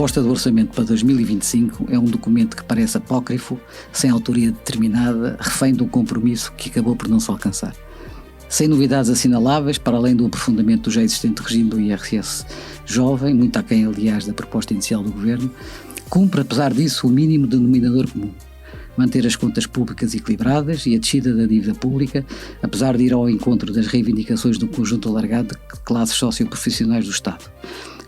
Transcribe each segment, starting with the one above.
proposta do orçamento para 2025 é um documento que parece apócrifo, sem autoria determinada, refém de um compromisso que acabou por não se alcançar. Sem novidades assinaláveis, para além do aprofundamento do já existente regime do IRS jovem, muito aquém, aliás, da proposta inicial do Governo, cumpre, apesar disso, o mínimo denominador comum: manter as contas públicas equilibradas e a descida da dívida pública, apesar de ir ao encontro das reivindicações de um conjunto alargado de classes socioprofissionais do Estado.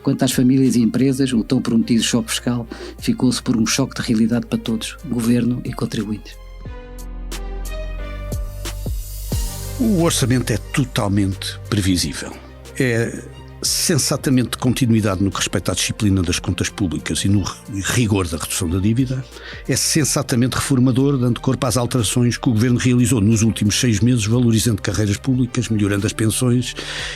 Quanto às famílias e empresas, o tão prometido choque fiscal ficou-se por um choque de realidade para todos, governo e contribuintes. O orçamento é totalmente previsível. É sensatamente de continuidade no que respeita à disciplina das contas públicas e no rigor da redução da dívida. É sensatamente reformador, dando corpo às alterações que o Governo realizou nos últimos 6 meses, valorizando carreiras públicas, melhorando as pensões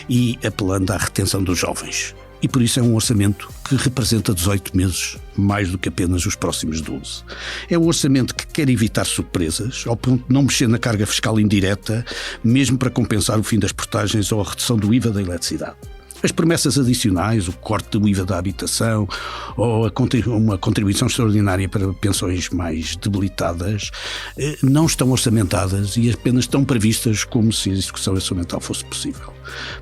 e apelando à retenção dos jovens. E por isso é um orçamento que representa 18 meses, mais do que apenas os próximos 12. É um orçamento que quer evitar surpresas, ao ponto de não mexer na carga fiscal indireta, mesmo para compensar o fim das portagens ou a redução do IVA da eletricidade. As promessas adicionais, o corte do IVA da habitação ou uma contribuição extraordinária para pensões mais debilitadas não estão orçamentadas e apenas estão previstas como se a execução orçamental fosse possível.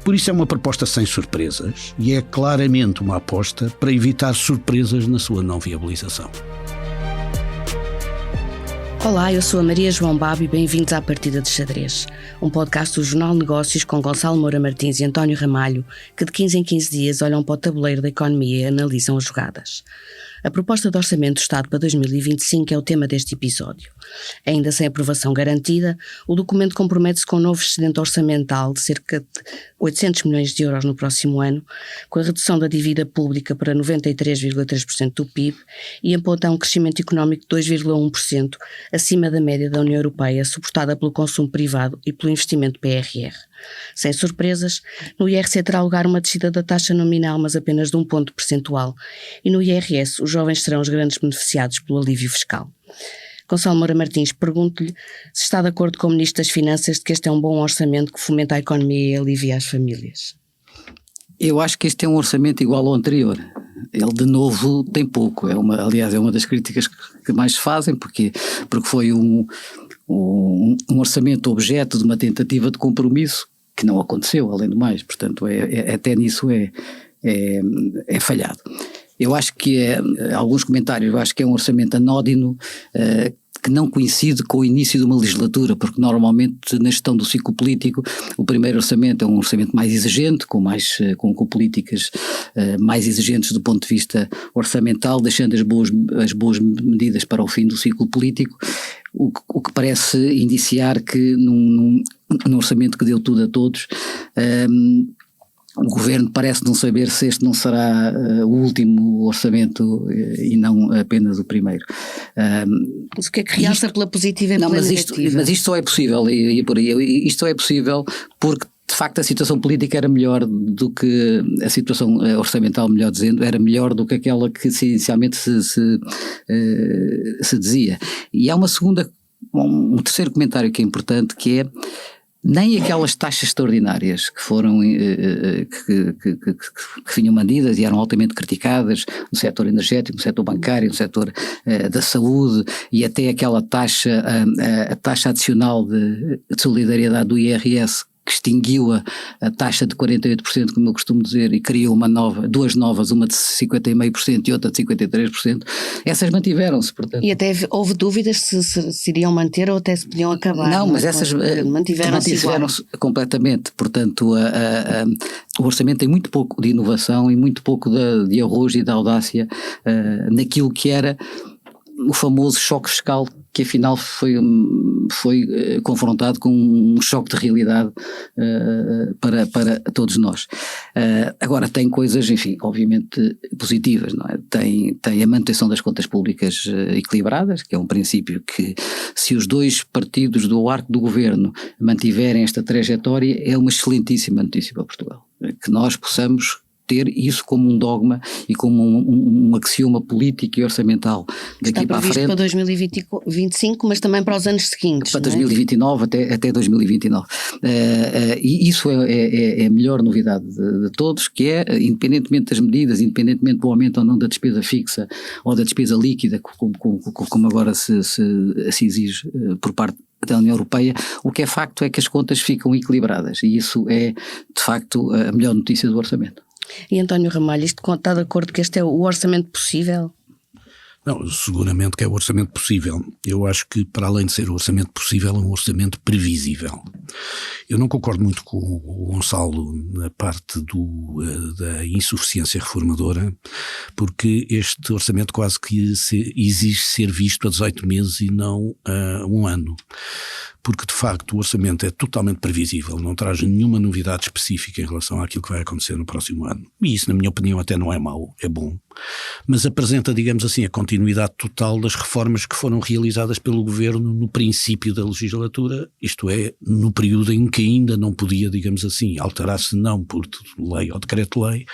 Por isso é uma proposta sem surpresas e é claramente uma aposta para evitar surpresas na sua não viabilização. Olá, eu sou a Maria João Babo e bem-vindos à Partida de Xadrez, um podcast do Jornal Negócios com Gonçalo Moura Martins e António Ramalho, que de 15 em 15 dias olham para o tabuleiro da economia e analisam as jogadas. A proposta de Orçamento do Estado para 2025 é o tema deste episódio. Ainda sem aprovação garantida, o documento compromete-se com um novo excedente orçamental de cerca de 800 milhões de euros no próximo ano, com a redução da dívida pública para 93,3% do PIB e aponta a um crescimento económico de 2,1%, acima da média da União Europeia, suportada pelo consumo privado e pelo investimento PRR. Sem surpresas, no IRC terá lugar uma descida da taxa nominal, mas apenas de 1 ponto percentual, e no IRS os jovens serão os grandes beneficiados pelo alívio fiscal. Gonçalo Moura Martins, pergunto-lhe se está de acordo com o Ministro das Finanças de que este é um bom orçamento que fomenta a economia e alivia as famílias. Eu acho que este é um orçamento igual ao anterior. Ele, de novo, tem pouco. Aliás, é uma das críticas que mais se fazem, porque foi um orçamento objeto de uma tentativa de compromisso que não aconteceu, além do mais. Portanto, até nisso é falhado. Eu acho que alguns comentários, eu acho que é um orçamento anódino, que não coincide com o início de uma legislatura, porque normalmente na gestão do ciclo político o primeiro orçamento é um orçamento mais exigente, com políticas mais exigentes do ponto de vista orçamental, deixando as boas medidas para o fim do ciclo político, o que parece indiciar que num orçamento que deu tudo a todos, o Governo parece não saber se este não será o último orçamento e não apenas o primeiro. Mas o que é que realça pela positiva e pela negativa? Mas isto só é possível, e por aí, isto só é possível porque de facto a situação política era melhor do que a situação orçamental, melhor dizendo, era melhor do que aquela que inicialmente se dizia. E há um terceiro comentário que é importante, que é: nem aquelas taxas extraordinárias que foram que vinham medidas e eram altamente criticadas no setor energético, no setor bancário, no setor da saúde, e até aquela taxa, a taxa adicional de solidariedade do IRS, que extinguiu a taxa de 48%, como eu costumo dizer, e criou duas novas, uma de 50,5% e outra de 53%, essas mantiveram-se, portanto. E até houve dúvidas se iriam manter ou até se podiam acabar. Não, mas essas mantiveram-se completamente, portanto o orçamento tem muito pouco de inovação e muito pouco de arrojo e de audácia naquilo que era o famoso choque fiscal, que afinal foi confrontado com um choque de realidade para todos nós. Agora tem coisas, enfim, obviamente positivas, não é? Tem a manutenção das contas públicas equilibradas, que é um princípio que, se os dois partidos do arco do governo mantiverem esta trajetória, é uma excelentíssima notícia para Portugal. Que nós possamos ter isso como um dogma e como um axioma político e orçamental daqui para a frente. Está previsto para 2025, mas também para os anos seguintes. Para 2029 até 2029. E isso é a melhor novidade de todos, que é, independentemente das medidas, independentemente do aumento ou não da despesa fixa ou da despesa líquida, como agora se exige por parte da União Europeia, o que é facto é que as contas ficam equilibradas, e isso é de facto a melhor notícia do orçamento. E António Ramalho, isto está de acordo que este é o orçamento possível? Não, seguramente que é o orçamento possível. Eu acho que, para além de ser o orçamento possível, é um orçamento previsível. Eu não concordo muito com o Gonçalo na parte da insuficiência reformadora, porque este orçamento quase que exige ser visto a 18 meses e não a um ano. Porque, de facto, o orçamento é totalmente previsível, não traz nenhuma novidade específica em relação àquilo que vai acontecer no próximo ano. E isso, na minha opinião, até não é mau, é bom. Mas apresenta, digamos assim, a continuidade total das reformas que foram realizadas pelo Governo no princípio da legislatura, isto é, no período em que ainda não podia, digamos assim, alterar-se não por lei ou decreto-lei,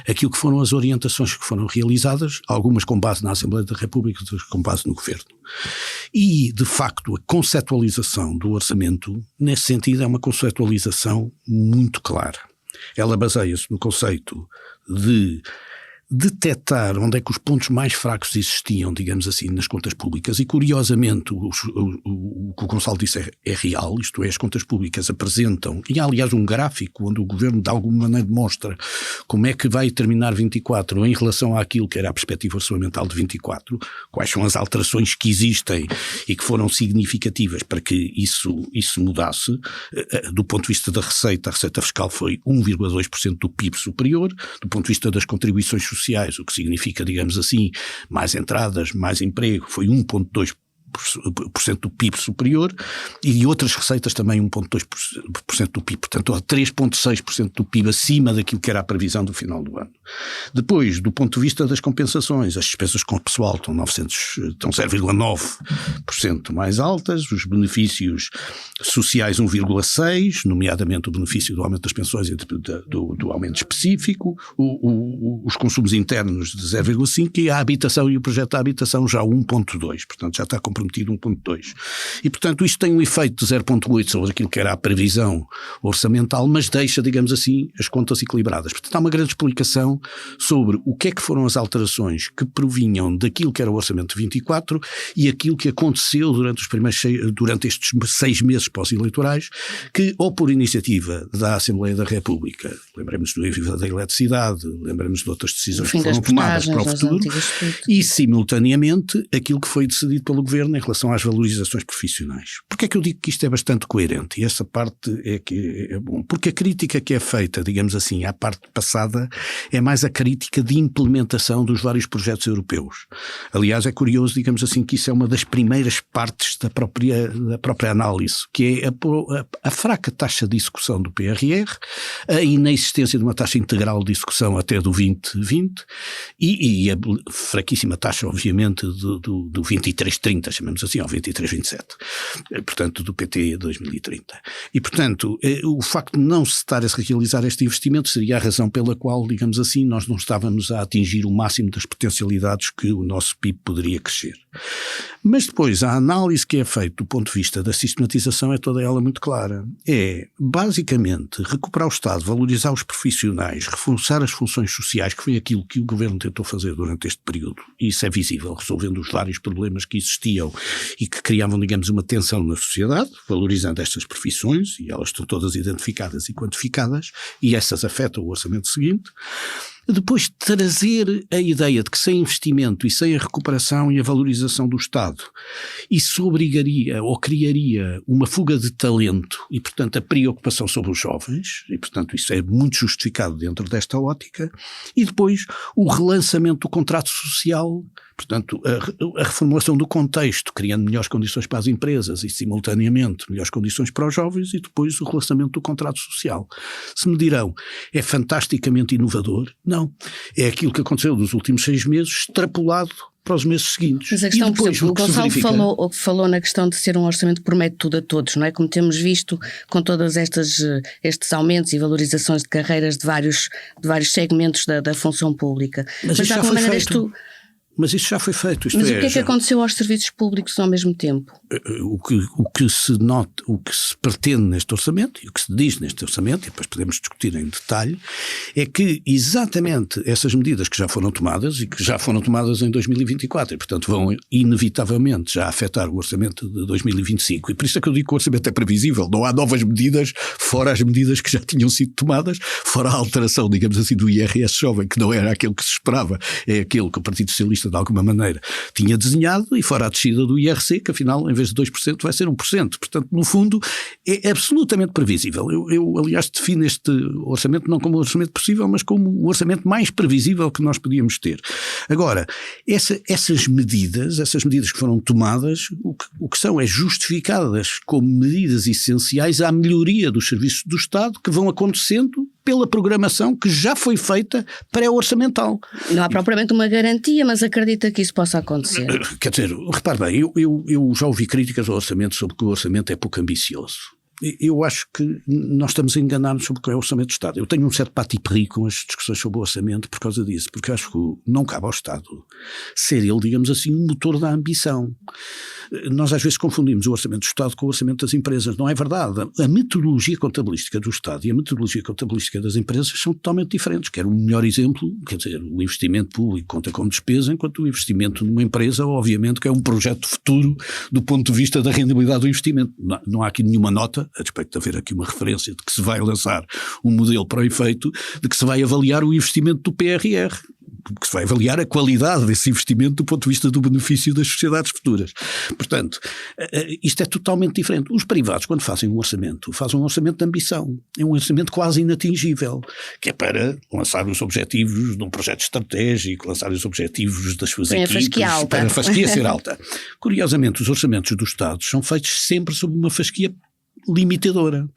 aquilo que foram as orientações que foram realizadas, algumas com base na Assembleia da República, outras com base no Governo. E, de facto, a conceptualização do orçamento, nesse sentido, é uma conceptualização muito clara. Ela baseia-se no conceito de detectar onde é que os pontos mais fracos existiam, digamos assim, nas contas públicas, e curiosamente o que o Gonçalo disse é real, isto é, as contas públicas apresentam, e há aliás um gráfico onde o Governo de alguma maneira demonstra como é que vai terminar 24 em relação àquilo que era a perspectiva orçamental de 24, quais são as alterações que existem e que foram significativas para que isso mudasse. Do ponto de vista da receita, a receita fiscal foi 1,2% do PIB superior, do ponto de vista das contribuições sociais, o que significa, digamos assim, mais entradas, mais emprego, foi 1,2% do PIB superior, e outras receitas também 1,2% do PIB, portanto 3,6% do PIB acima daquilo que era a previsão do final do ano. Depois, do ponto de vista das compensações, as despesas com o pessoal estão 0,9% mais altas, os benefícios sociais 1,6%, nomeadamente o benefício do aumento das pensões e do aumento específico, os consumos internos de 0,5% e a habitação e o projeto da habitação já 1,2%, portanto já está comprometido 1,2%. E, portanto, isto tem um efeito de 0,8% sobre aquilo que era a previsão orçamental, mas deixa, digamos assim, as contas equilibradas. Portanto, há uma grande explicação sobre o que é que foram as alterações que provinham daquilo que era o orçamento de 24 e aquilo que aconteceu durante estes 6 meses pós-eleitorais, que, ou por iniciativa da Assembleia da República, lembremos do IVA da eletricidade, lembremos de outras decisões que foram tomadas para o futuro, e, simultaneamente, aquilo que foi decidido pelo Governo em relação às valorizações profissionais. Porquê é que eu digo que isto é bastante coerente? E essa parte é que é bom. Porque a crítica que é feita, digamos assim, à parte passada, é mais a crítica de implementação dos vários projetos europeus. Aliás, é curioso, digamos assim, que isso é uma das primeiras partes da própria análise, que é a fraca taxa de execução do PRR, a inexistência de uma taxa integral de execução até do 2020 e a fraquíssima taxa, obviamente, do 23-30, chamamos assim, ao 23-27, portanto, do PT 2030. E, portanto, o facto de não se estar a realizar este investimento seria a razão pela qual, digamos assim, nós não estávamos a atingir o máximo das potencialidades que o nosso PIB poderia crescer. Mas depois, a análise que é feita do ponto de vista da sistematização é toda ela muito clara. É, basicamente, recuperar o Estado, valorizar os profissionais, reforçar as funções sociais, que foi aquilo que o Governo tentou fazer durante este período. E isso é visível, resolvendo os vários problemas que existiam e que criavam, digamos, uma tensão na sociedade, valorizando estas profissões, e elas estão todas identificadas e quantificadas, e essas afetam o orçamento seguinte. Depois trazer a ideia de que sem investimento e sem a recuperação e a valorização do Estado, isso obrigaria ou criaria uma fuga de talento e, portanto, a preocupação sobre os jovens, e, portanto, isso é muito justificado dentro desta ótica, e depois o relançamento do contrato social, Portanto, a reformulação do contexto, criando melhores condições para as empresas e, simultaneamente, melhores condições para os jovens, e depois o relançamento do contrato social. Se me dirão, é fantasticamente inovador? Não. É aquilo que aconteceu nos últimos 6 meses, extrapolado para os meses seguintes. Mas a questão, e depois, por exemplo, o Gonçalo falou na questão de ser um orçamento que promete tudo a todos, não é? Como temos visto com todos estes aumentos e valorizações de carreiras de vários segmentos da função pública. Mas isso já foi feito. Mas isso já foi feito. Mas o que é que aconteceu aos serviços públicos ao mesmo tempo? O que se nota, o que se pretende neste orçamento e o que se diz neste orçamento, e depois podemos discutir em detalhe, é que exatamente essas medidas que já foram tomadas e que já foram tomadas em 2024 e, portanto, vão inevitavelmente já afetar o orçamento de 2025. E por isso é que eu digo que o orçamento é previsível. Não há novas medidas fora as medidas que já tinham sido tomadas, fora a alteração, digamos assim, do IRS jovem, que não era aquele que se esperava, é aquele que o Partido Socialista de alguma maneira tinha desenhado, e fora a descida do IRC, que afinal em vez de 2% vai ser 1%. Portanto, no fundo, é absolutamente previsível. Eu aliás defino este orçamento não como um orçamento possível, mas como o orçamento mais previsível que nós podíamos ter. Agora, essas medidas que foram tomadas, o que são é justificadas como medidas essenciais à melhoria dos serviços do Estado que vão acontecendo pela programação que já foi feita pré-orçamental. Não há propriamente uma garantia, mas acredita que isso possa acontecer. Quer dizer, repare bem, eu já ouvi críticas ao orçamento sobre que o orçamento é pouco ambicioso. Eu acho que nós estamos a enganar-nos sobre o que é o orçamento do Estado. Eu tenho um certo pati-perri com as discussões sobre o orçamento por causa disso, porque acho que não cabe ao Estado ser ele, digamos assim, um motor da ambição. Nós às vezes confundimos o orçamento do Estado com o orçamento das empresas. Não é verdade. A metodologia contabilística do Estado e a metodologia contabilística das empresas são totalmente diferentes. Quero um melhor exemplo, quer dizer, o investimento público conta como despesa, enquanto o investimento numa empresa, obviamente, que é um projeto futuro do ponto de vista da rendibilidade do investimento. Não há aqui nenhuma nota, a despeito de haver aqui uma referência de que se vai lançar um modelo para o efeito, de que se vai avaliar o investimento do PRR, que se vai avaliar a qualidade desse investimento do ponto de vista do benefício das sociedades futuras. Portanto, isto é totalmente diferente. Os privados, quando fazem um orçamento de ambição. É um orçamento quase inatingível, que é para lançar os objetivos de um projeto estratégico, lançar os objetivos das suas equipes, para a fasquia ser alta. Curiosamente, os orçamentos dos Estados são feitos sempre sob uma fasquia limitadora.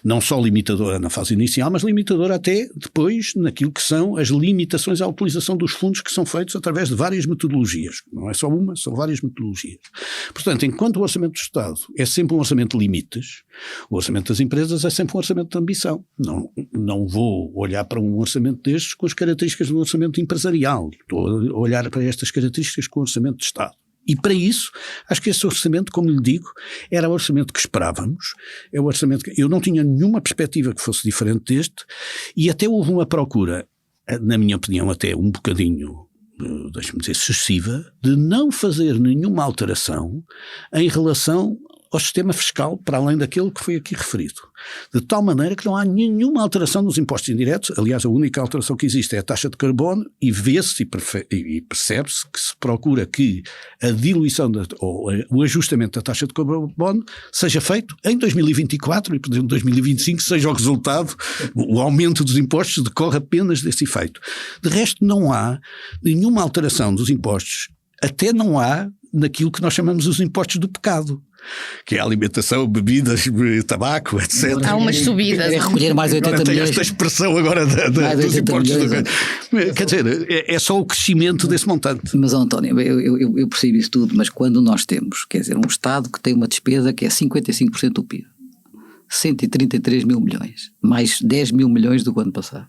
Não só limitadora na fase inicial, mas limitadora até depois naquilo que são as limitações à utilização dos fundos, que são feitos através de várias metodologias. Não é só uma, são várias metodologias. Portanto, enquanto o orçamento do Estado é sempre um orçamento de limites, o orçamento das empresas é sempre um orçamento de ambição. Não vou olhar para um orçamento destes com as características do orçamento empresarial. Estou a olhar para estas características com o orçamento de Estado. E para isso, acho que esse orçamento, como lhe digo, era o orçamento que esperávamos, é o orçamento que eu não tinha nenhuma perspectiva que fosse diferente deste, e até houve uma procura, na minha opinião até um bocadinho, deixe-me dizer, excessiva, de não fazer nenhuma alteração em relação ao sistema fiscal, para além daquele que foi aqui referido. De tal maneira que não há nenhuma alteração nos impostos indiretos. Aliás, a única alteração que existe é a taxa de carbono, e vê-se e percebe-se que se procura que a diluição ou o ajustamento da taxa de carbono seja feito em 2024 e, por exemplo, 2025 seja o resultado, o aumento dos impostos decorre apenas desse efeito. De resto, não há nenhuma alteração dos impostos, até não há naquilo que nós chamamos os impostos do pecado, que é a alimentação, bebidas, tabaco, etc. Há umas subidas. É recolher mais 80 agora milhões. Tem esta expressão agora dos impostos. Quer dizer, é só o crescimento desse montante. Mas, António, eu percebo isso tudo, mas quando nós temos, quer dizer, um Estado que tem uma despesa que é 55% do PIB, 133 mil milhões, mais 10 mil milhões do ano passado.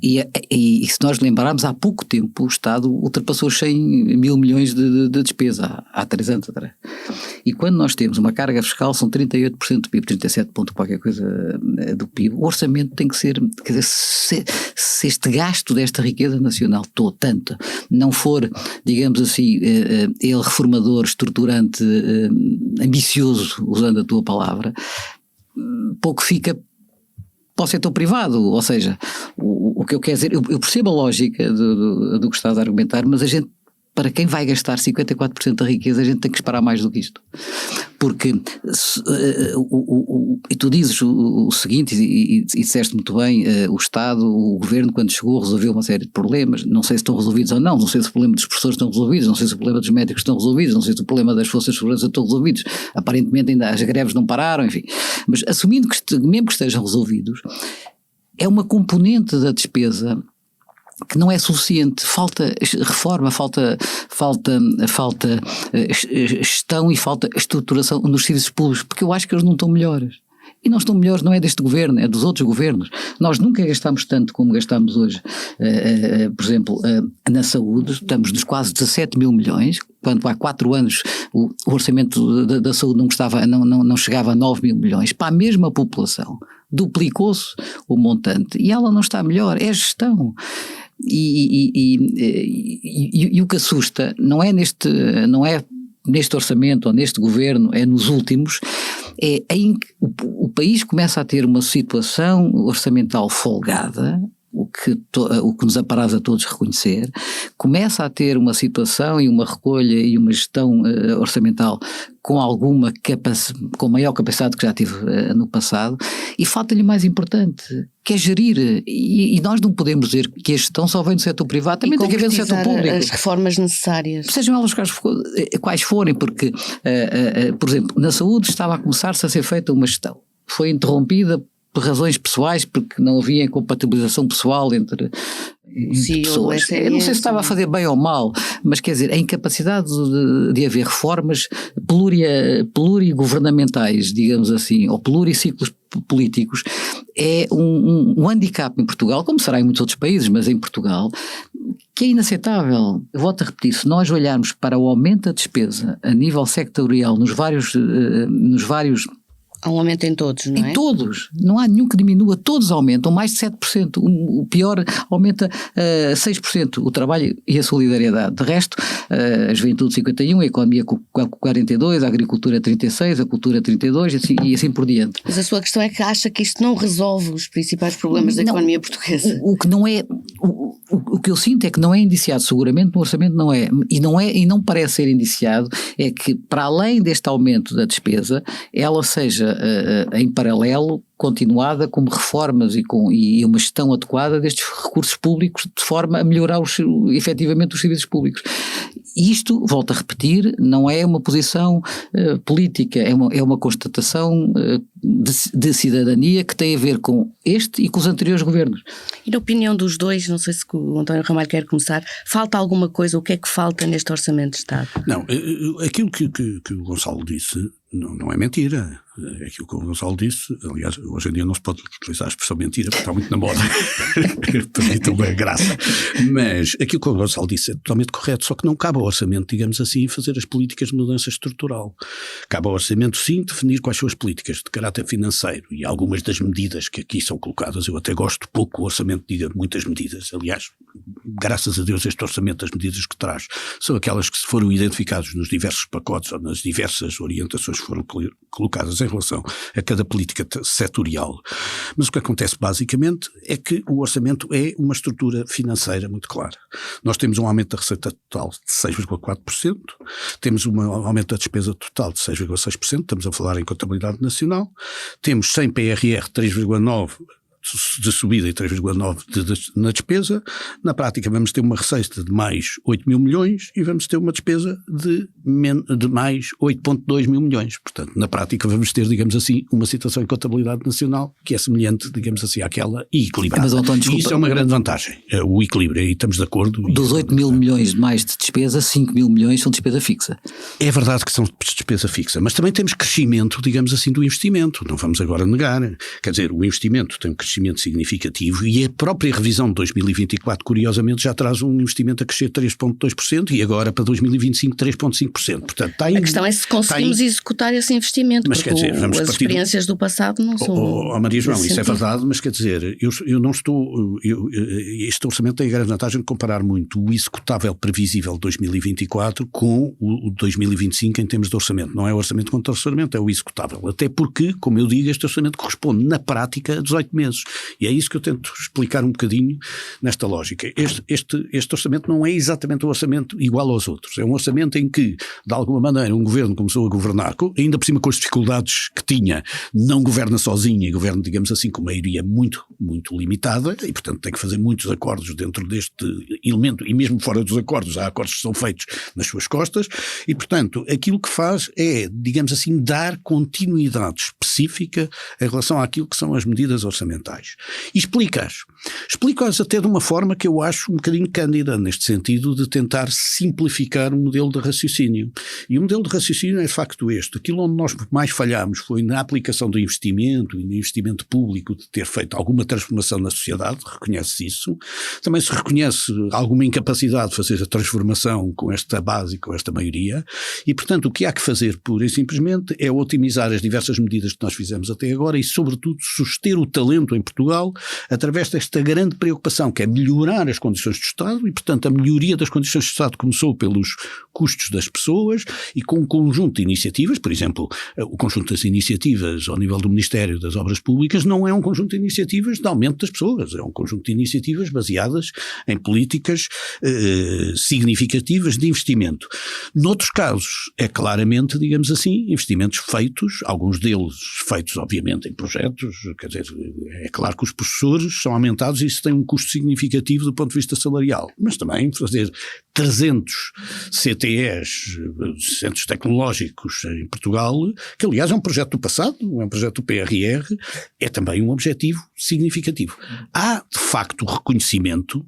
E se nós lembrarmos, há pouco tempo o Estado ultrapassou 100 mil milhões de despesa, há 3 anos atrás. E quando nós temos uma carga fiscal, são 38% do PIB, 37 ponto qualquer coisa do PIB, o orçamento tem que ser, quer dizer, se este gasto desta riqueza nacional tanto não for, digamos assim, ele reformador, estruturante, ambicioso, usando a tua palavra, pouco fica para o setor privado. Ou seja, o que eu quero dizer, eu percebo a lógica do que estás a argumentar, mas a gente para quem vai gastar 54% da riqueza, a gente tem que esperar mais do que isto. Porque, e tu dizes o seguinte, e disseste muito bem, o Estado, o Governo, quando chegou, resolveu uma série de problemas, não sei se estão resolvidos ou não sei se o problema dos professores estão resolvidos, não sei se o problema dos médicos estão resolvidos, não sei se o problema das forças de segurança estão resolvidos, aparentemente ainda as greves não pararam, enfim, mas assumindo que mesmo que estejam resolvidos, é uma componente da despesa que não é suficiente, falta reforma, falta gestão e falta estruturação nos serviços públicos, porque eu acho que eles não estão melhores. E não estão melhores, não é deste governo, é dos outros governos. Nós nunca gastámos tanto como gastamos hoje, por exemplo, na saúde, estamos nos quase 17 mil milhões, quando há 4 anos o orçamento da saúde não chegava a 9 mil milhões, para a mesma população, duplicou-se o montante, e ela não está melhor, é gestão. E o que assusta não é neste orçamento ou neste governo, é nos últimos, é em que o país começa a ter uma situação orçamental folgada, o que nos apraz a todos reconhecer, começa a ter uma situação e uma recolha e uma gestão orçamental com maior capacidade que já tive no passado, e falta-lhe o mais importante, que é gerir, e nós não podemos dizer que a gestão só vem do setor privado, também tem que haver no setor público. As reformas necessárias. Sejam elas quais forem, porque, por exemplo, na saúde estava a começar-se a ser feita uma gestão, foi interrompida por razões pessoais, porque não havia incompatibilização pessoal entre pessoas. Eu não sei se estava a fazer bem ou mal, mas quer dizer, a incapacidade de haver reformas plurigovernamentais, digamos assim, ou pluriciclos políticos, é um handicap em Portugal, como será em muitos outros países, mas em Portugal, que é inaceitável. Eu volto a repetir, se nós olharmos para o aumento da despesa a nível sectorial nos vários há um aumento em todos, não é? Em todos. Não há nenhum que diminua. Todos aumentam mais de 7%. O pior aumenta 6%. O trabalho e a solidariedade. De resto, a juventude 51%, a economia 42%, a agricultura 36%, a cultura 32% e assim por diante. Mas a sua questão é que acha que isto não resolve os principais problemas da economia portuguesa. O que não é... O que eu sinto é que não é indiciado, seguramente no orçamento não é, e não parece ser indiciado, é que para além deste aumento da despesa, ela seja em paralelo continuada como reformas e uma gestão adequada destes recursos públicos de forma a melhorar efetivamente os serviços públicos. Isto, volto a repetir, não é uma posição política, é uma constatação de cidadania que tem a ver com este e com os anteriores governos. E na opinião dos dois, não sei se o António Ramalho quer começar, falta alguma coisa? O que é que falta neste Orçamento de Estado? Não, aquilo que o Gonçalo disse não é mentira. Aquilo que o Gonçalo disse, aliás, hoje em dia não se pode utilizar a expressão mentira porque está muito na moda. Permitam-me a graça. Mas aquilo que o Gonçalo disse é totalmente correto, só que não cabe ao orçamento, digamos assim, fazer as políticas de mudança estrutural. Cabe ao orçamento, sim, definir quais são as políticas de caráter financeiro e algumas das medidas que aqui são colocadas. Eu até gosto pouco que o orçamento diga muitas medidas. Aliás, graças a Deus este orçamento, as medidas que traz, são aquelas que se foram identificadas nos diversos pacotes ou nas diversas orientações que foram colocadas em relação a cada política setorial. Mas o que acontece basicamente é que o orçamento é uma estrutura financeira muito clara. Nós temos um aumento da receita total de 6,4%, temos um aumento da despesa total de 6,6%, estamos a falar em contabilidade nacional, temos sem PRR 3,9% de subida e 3,9% na despesa. Na prática vamos ter uma receita de mais 8 mil milhões e vamos ter uma despesa de mais 8,2 mil milhões. Portanto, na prática vamos ter, digamos assim, uma situação em contabilidade nacional que é semelhante, digamos assim, àquela e equilibrada. Mas, António, desculpa, e isso é uma grande vantagem, o equilíbrio, e estamos de acordo. Dos 8 mil milhões de mais de despesa, 5 mil milhões são despesa fixa. É verdade que são despesa fixa, mas também temos crescimento, digamos assim, do investimento. Não vamos agora negar. Quer dizer, o investimento tem um crescimento significativo e a própria revisão de 2024, curiosamente, já traz um investimento a crescer 3,2% e agora para 2025 3,5%. Portanto, está a questão é se conseguimos executar esse investimento, mas, porque quer dizer, as experiências do passado não são... Maria João, isso é verdade, mas quer dizer, eu não estou... este orçamento tem a grande vantagem de comparar muito o executável previsível de 2024 com o 2025 em termos de orçamento. Não é o orçamento contra o orçamento, é o executável. Até porque, como eu digo, este orçamento corresponde na prática a 18 meses. meses, e é isso que eu tento explicar um bocadinho nesta lógica. Este orçamento não é exatamente um orçamento igual aos outros, é um orçamento em que, de alguma maneira, um governo começou a governar, ainda por cima com as dificuldades que tinha, não governa sozinho e governa, digamos assim, com uma maioria muito, muito limitada, e portanto tem que fazer muitos acordos dentro deste elemento, e mesmo fora dos acordos, há acordos que são feitos nas suas costas, e portanto aquilo que faz é, digamos assim, dar continuidade específica em relação àquilo que são as medidas orçamentais. E explica-as até de uma forma que eu acho um bocadinho cândida, neste sentido de tentar simplificar o modelo de raciocínio. E o modelo de raciocínio é de facto este. Aquilo onde nós mais falhámos foi na aplicação do investimento e no investimento público, de ter feito alguma transformação na sociedade, reconhece isso. Também se reconhece alguma incapacidade de fazer a transformação com esta base e com esta maioria. E portanto o que há que fazer pura e simplesmente é otimizar as diversas medidas que nós fizemos até agora e sobretudo suster o talento em Portugal através desta grande preocupação que é melhorar as condições do Estado e portanto a melhoria das condições do Estado começou pelos custos das pessoas e com um conjunto de iniciativas, por exemplo, o conjunto das iniciativas ao nível do Ministério das Obras Públicas não é um conjunto de iniciativas de aumento das pessoas, é um conjunto de iniciativas baseadas em políticas significativas de investimento. Noutros casos é claramente, digamos assim, investimentos feitos, alguns deles feitos obviamente em projetos, quer dizer, é claro que os professores são aumentados e isso tem um custo significativo do ponto de vista salarial, mas também fazer 300 CTEs, centros tecnológicos em Portugal, que aliás é um projeto do passado, é um projeto do PRR, é também um objetivo significativo. Há de facto o reconhecimento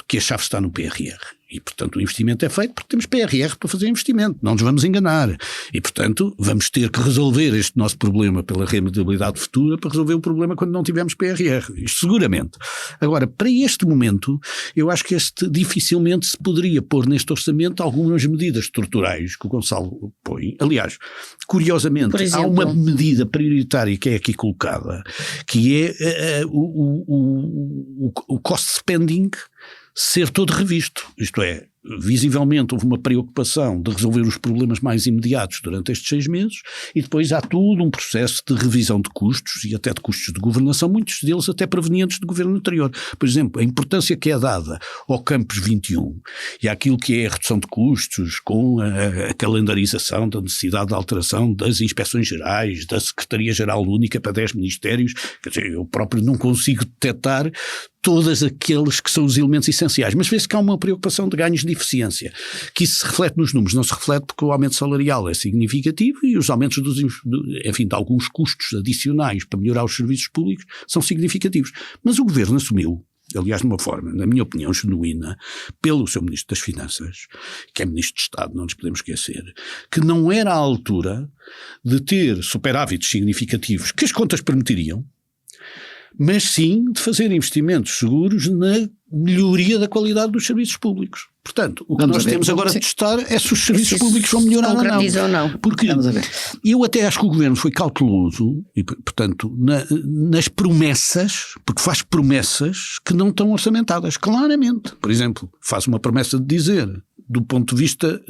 que a chave está no PRR. E, portanto, o investimento é feito porque temos PRR para fazer investimento, não nos vamos enganar. E, portanto, vamos ter que resolver este nosso problema pela remediabilidade futura para resolver o problema quando não tivermos PRR. Isto seguramente. Agora, para este momento, eu acho que dificilmente se poderia pôr neste orçamento algumas medidas estruturais que o Gonçalo põe. Aliás, curiosamente, há uma medida prioritária que é aqui colocada, que é o cost spending ser todo revisto, isto é, visivelmente houve uma preocupação de resolver os problemas mais imediatos durante estes 6 meses e depois há todo um processo de revisão de custos e até de custos de governação, muitos deles até provenientes do governo anterior. Por exemplo, a importância que é dada ao Campus 21 e àquilo que é a redução de custos com a calendarização da necessidade de alteração das inspeções gerais, da Secretaria-Geral Única para 10 ministérios, quer dizer, eu próprio não consigo detectar todos aqueles que são os elementos essenciais, mas vê-se que há uma preocupação de ganhos de eficiência, que isso se reflete nos números, não se reflete porque o aumento salarial é significativo e os aumentos de alguns custos adicionais para melhorar os serviços públicos são significativos. Mas o Governo assumiu, aliás de uma forma, na minha opinião, genuína, pelo seu Ministro das Finanças, que é Ministro de Estado, não nos podemos esquecer, que não era à altura de ter superávites significativos que as contas permitiriam, mas sim de fazer investimentos seguros na melhoria da qualidade dos serviços públicos. Portanto, o que nós temos agora de testar é se os serviços públicos vão melhorar ou não. Porque eu até acho que o Governo foi cauteloso, e, portanto, nas promessas, porque faz promessas que não estão orçamentadas, claramente. Por exemplo, faz uma promessa de dizer, do ponto de vista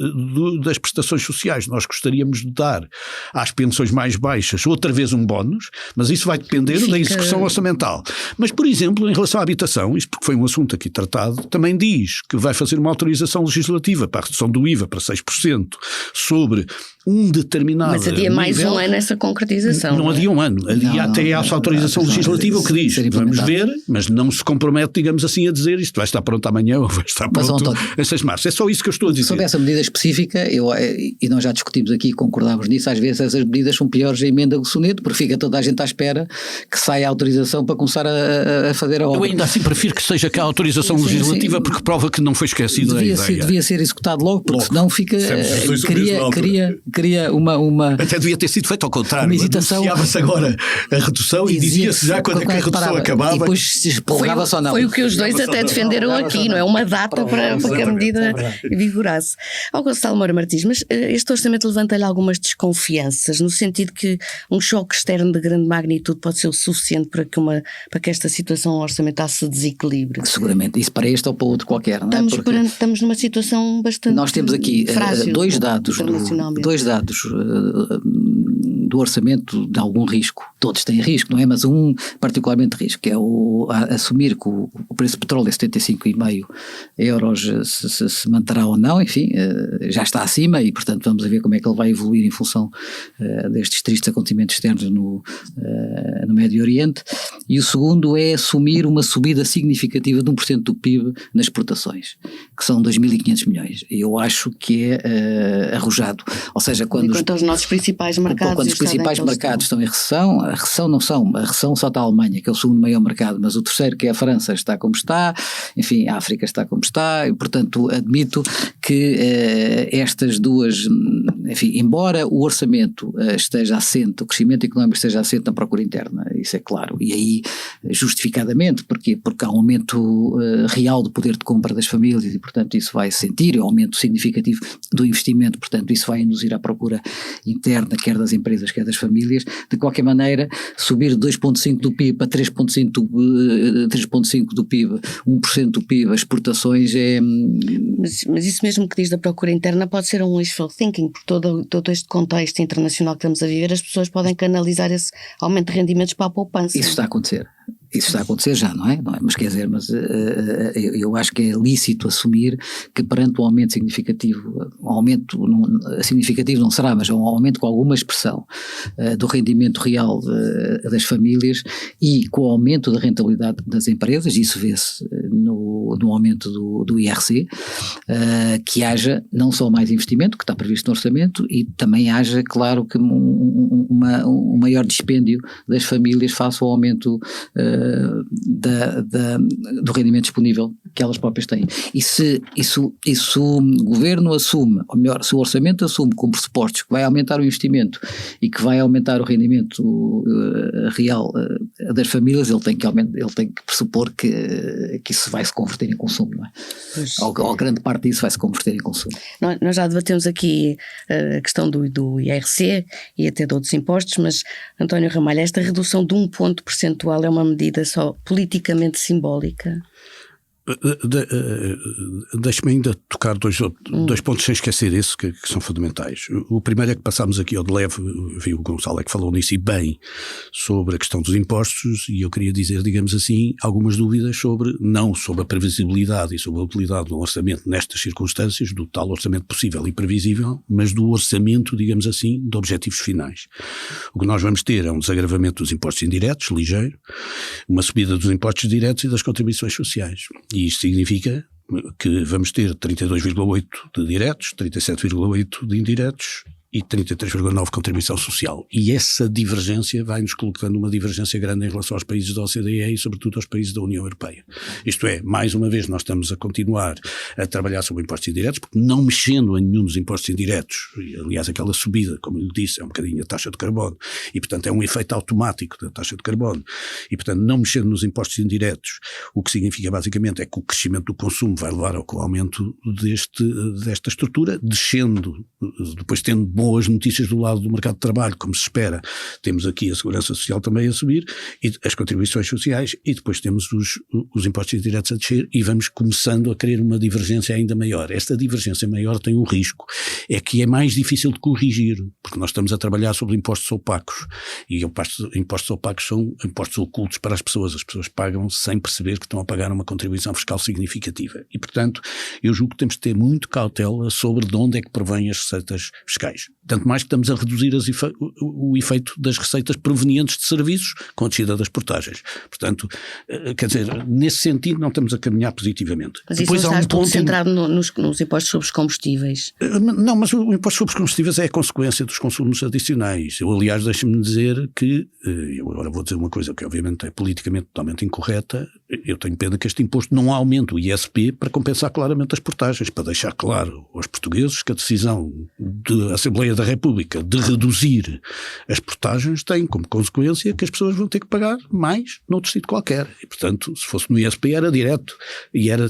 das prestações sociais, nós gostaríamos de dar às pensões mais baixas outra vez um bónus, mas isso vai depender da execução orçamental. Mas, por exemplo, em relação à habitação, isto porque foi um assunto aqui tratado, também diz que vai fazer uma autorização legislativa para a redução do IVA para 6% sobre um determinado Mas adia mais um ano essa concretização. Não adia um ano, adia até essa autorização legislativa, o que diz, vamos ver, mas não se compromete, digamos assim, a dizer isto vai estar pronto amanhã ou vai estar pronto em 6 de março. É só isso que eu estou a dizer. Sobre essa medida específica, e nós já discutimos aqui e concordámos nisso, às vezes essas medidas são piores a emenda do soneto, porque fica toda a gente à espera que saia a autorização para começar a fazer a obra. Eu ainda assim prefiro que seja cá a autorização legislativa, porque prova que não foi esquecida a ideia. Devia ser executado logo, porque senão fica... Cria uma... Até devia ter sido feito ao contrário. Uma hesitação. Anunciava-se agora a redução e dizia-se já quando é que a redução acabava. E depois prorrogava-se ou não. Foi o que os dois até defenderam aqui, não é? Uma data para que a medida vigorasse. Ao Gonçalo Moura Martins, mas este orçamento levanta-lhe algumas desconfianças, no sentido que um choque externo de grande magnitude pode ser o suficiente para que esta situação orçamental se desequilibre. Seguramente, isso para este ou para outro qualquer, não é? Estamos numa situação bastante Nós temos aqui frágil, dois dados do orçamento de algum risco. Todos têm risco, não é? Mas um particularmente risco, que é assumir que o preço do petróleo é 75,5 euros, se manterá ou não, enfim, já está acima e, portanto, vamos ver como é que ele vai evoluir em função destes tristes acontecimentos externos no Médio Oriente. E o segundo é assumir uma subida significativa de 1% do PIB nas exportações, que são 2.500 milhões. Eu acho que é arrojado. Ou seja, quando os nossos principais mercados estão em recessão, a recessão só está a Alemanha, que é o segundo maior mercado, mas o terceiro, que é a França, está como está, enfim, a África está como está, e portanto admito que estas duas, enfim, embora o orçamento esteja assente, o crescimento económico esteja assente na procura interna, isso é claro, e aí justificadamente, porque há um aumento real do poder de compra das famílias e portanto isso vai sentir, um aumento significativo do investimento, portanto isso vai induzir à procura interna, quer das empresas, quer das famílias. De qualquer maneira, subir de 2,5% do PIB para 3,5% do PIB, 1% do PIB, as exportações é... Mas isso mesmo que diz da procura interna pode ser um wishful thinking, por todo este contexto internacional que estamos a viver, as pessoas podem canalizar esse aumento de rendimentos para a poupança. Isso está a acontecer. Isso está a acontecer já, não é? Mas quer dizer, eu acho que é lícito assumir que perante um aumento significativo, significativo não será, mas um aumento com alguma expressão do rendimento real das famílias e com o aumento da rentabilidade das empresas, isso vê-se no aumento do IRC, que haja não só mais investimento, que está previsto no orçamento, e também haja, claro, que um maior dispêndio das famílias face ao aumento do rendimento disponível que elas próprias têm. E se o governo assume, ou melhor, se o orçamento assume como pressupostos que vai aumentar o investimento e que vai aumentar o rendimento real das famílias, ele tem que pressupor que isso vai se converter em consumo, não é? Ou grande parte disso vai se converter em consumo. Nós já debatemos aqui a questão do IRC e até de outros impostos, mas António Ramalho, esta redução de 1 ponto percentual é uma medida só politicamente simbólica? Deixe-me ainda tocar dois pontos sem esquecer esse que são fundamentais. O primeiro é que passámos aqui ao de leve, vi o Gonçalo é que falou nisso e bem, sobre a questão dos impostos, e eu queria dizer, digamos assim, algumas dúvidas não sobre a previsibilidade e sobre a utilidade do orçamento nestas circunstâncias, do tal orçamento possível e previsível, mas do orçamento, digamos assim, de objetivos finais. O que nós vamos ter é um desagravamento dos impostos indiretos, ligeiro, uma subida dos impostos diretos e das contribuições sociais. E isto significa que vamos ter 32,8 de diretos, 37,8 de indiretos e 33,9 contribuição social. E essa divergência vai-nos colocando uma divergência grande em relação aos países da OCDE e sobretudo aos países da União Europeia. Isto é, mais uma vez nós estamos a continuar a trabalhar sobre impostos indiretos, porque não mexendo em nenhum dos impostos indiretos, e, aliás aquela subida, como eu disse, é um bocadinho a taxa de carbono, e portanto é um efeito automático da taxa de carbono, e portanto não mexendo nos impostos indiretos, o que significa basicamente é que o crescimento do consumo vai levar ao aumento desta estrutura, descendo, depois tendo boas notícias do lado do mercado de trabalho, como se espera. Temos aqui a segurança social também a subir, e as contribuições sociais, e depois temos os impostos diretos a descer, e vamos começando a querer uma divergência ainda maior. Esta divergência maior tem um risco, é que é mais difícil de corrigir, porque nós estamos a trabalhar sobre impostos opacos, e impostos opacos são impostos ocultos para as pessoas pagam sem perceber que estão a pagar uma contribuição fiscal significativa. E, portanto, eu julgo que temos de ter muito cautela sobre de onde é que provém as receitas fiscais. Tanto mais que estamos a reduzir o efeito das receitas provenientes de serviços com a descida das portagens. Portanto, quer dizer, nesse sentido não estamos a caminhar positivamente. Mas isso não está todo centrado nos impostos sobre os combustíveis? Não, mas o imposto sobre os combustíveis é a consequência dos consumos adicionais. Eu, aliás, deixe-me dizer que, eu agora vou dizer uma coisa que obviamente é politicamente totalmente incorreta, eu tenho pena que este imposto não aumente o ISP para compensar claramente as portagens, para deixar claro aos portugueses que a decisão da Assembleia da República de reduzir as portagens tem como consequência que as pessoas vão ter que pagar mais noutro sítio qualquer. E, portanto, se fosse no ISP era direto e era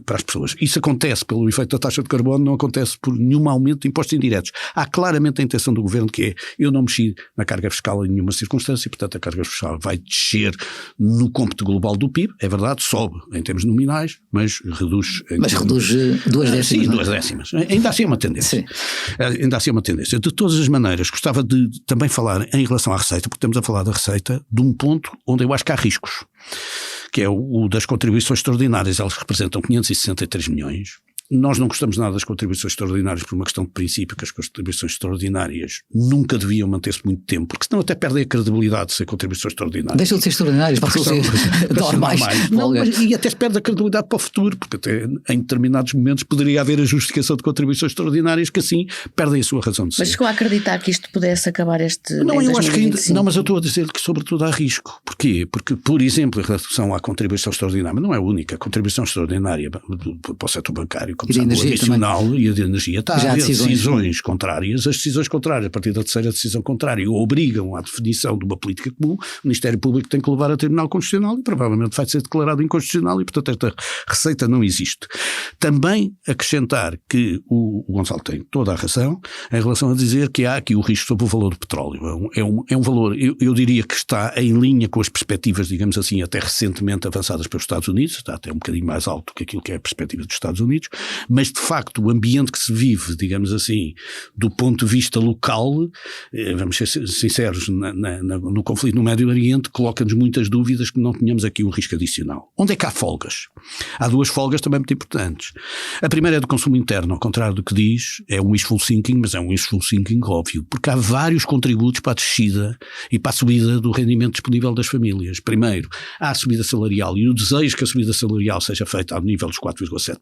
para as pessoas. Isso acontece pelo efeito da taxa de carbono, não acontece por nenhum aumento de impostos indiretos. Há claramente a intenção do governo que é, eu não mexi na carga fiscal em nenhuma circunstância, portanto a carga fiscal vai descer no cômputo global do PIB, é verdade, sobe em termos nominais, mas reduz... reduz 2 décimas. Sim, 2 décimas. Ainda assim é uma tendência. Sim. Ainda assim é uma tendência. De todas as maneiras, gostava de também falar em relação à receita, porque estamos a falar da receita de um ponto onde eu acho que há riscos, que é o das contribuições extraordinárias. Elas representam 563 milhões. Nós não gostamos nada das contribuições extraordinárias por uma questão de princípio, que as contribuições extraordinárias nunca deviam manter-se muito tempo, porque senão até perdem a credibilidade de ser contribuições extraordinárias. Deixam de ser extraordinárias, passam a ser normais. Não, e até se perde a credibilidade para o futuro, porque até em determinados momentos poderia haver a justificação de contribuições extraordinárias que assim perdem a sua razão de ser. Mas chegou a acreditar que isto pudesse acabar Não, eu acho que ainda, não, mas eu estou a dizer que sobretudo há risco. Porquê? Porque, por exemplo, em relação à contribuição extraordinária, não é a única, a contribuição extraordinária para o setor bancário, como sabe, o adicional e a de energia, está a haver decisões contrárias. As decisões contrárias, a partir da terceira decisão contrária, obrigam à definição de uma política comum. O Ministério Público tem que levar a Tribunal Constitucional e provavelmente vai ser declarado inconstitucional e, portanto, esta receita não existe. Também acrescentar que o Gonçalo tem toda a razão em relação a dizer que há aqui o risco sobre o valor do petróleo. É um valor, eu diria que está em linha com as perspectivas, digamos assim, até recentemente avançadas pelos Estados Unidos, está até um bocadinho mais alto que aquilo que é a perspectiva dos Estados Unidos, mas de facto o ambiente que se vive, digamos assim, do ponto de vista local, vamos ser sinceros, no conflito no Médio Oriente, coloca-nos muitas dúvidas que não tenhamos aqui um risco adicional. Onde é que há folgas? Há 2 folgas também muito importantes. A primeira é do consumo interno, ao contrário do que diz, é um wishful thinking, mas é um wishful thinking óbvio, porque há vários contributos para a descida e para a subida do rendimento disponível das famílias. Primeiro, há a subida salarial e o desejo que a subida salarial seja feita ao nível dos 4,7%.